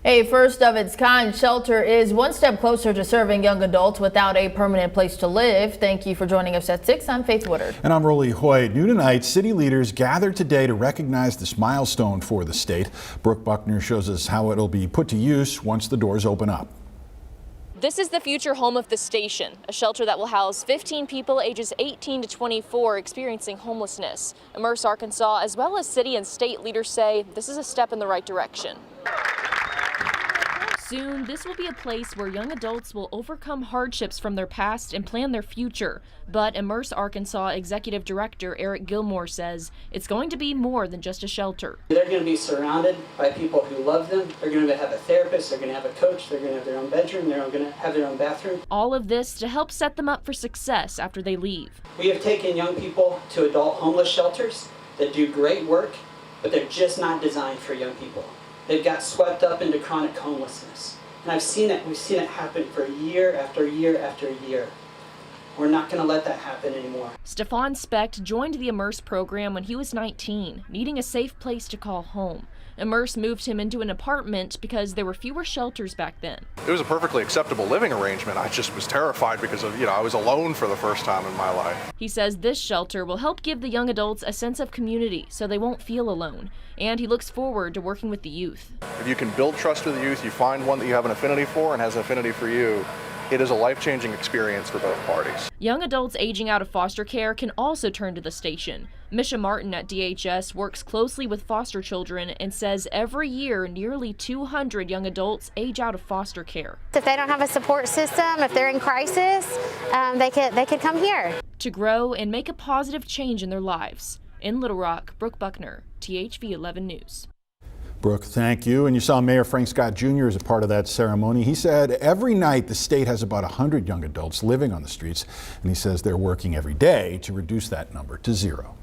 A first of its kind shelter is one step closer to serving young adults without a permanent place to live. Thank you for joining us at 6. I'm Faith Woodard. And I'm Rolly Hoyt. New tonight, city leaders gathered today to recognize this milestone for the state. Brooke Buckner shows us how it'll be put to use once the doors open up. This is the future home of the station, a shelter that will house 15 people ages 18 to 24 experiencing homelessness. Immerse Arkansas, as well as city and state leaders, say this is a step in the right direction. Soon, this will be a place where young adults will overcome hardships from their past and plan their future. But Immerse Arkansas Executive Director Eric Gilmore says it's going to be more than just a shelter. They're going to be surrounded by people who love them. They're going to have a therapist, they're going to have a coach, they're going to have their own bedroom, they're going to have their own bathroom. All of this to help set them up for success after they leave. We have taken young people to adult homeless shelters that do great work, but they're just not designed for young people. They've got swept up into chronic homelessness. And I've seen it. We've seen it happen for year after year after year. We're not going to let that happen anymore. Stefan Specht joined the Immerse program when he was 19, needing a safe place to call home. Immerse moved him into an apartment because there were fewer shelters back then. It was a perfectly acceptable living arrangement. I just was terrified because of, I was alone for the first time in my life. He says this shelter will help give the young adults a sense of community so they won't feel alone. And he looks forward to working with the youth. If you can build trust with the youth, you find one that you have an affinity for and has an affinity for you, it is a life-changing experience for both parties. Young adults aging out of foster care can also turn to the station. Misha Martin at DHS works closely with foster children and says every year nearly 200 young adults age out of foster care. If they don't have a support system, if they're in crisis, they could come here. To grow and make a positive change in their lives. In Little Rock, Brooke Buckner, THV 11 News. Brooke, thank you. And you saw Mayor Frank Scott Jr. as a part of that ceremony. He said every night the state has about 100 young adults living on the streets, and he says they're working every day to reduce that number to 0.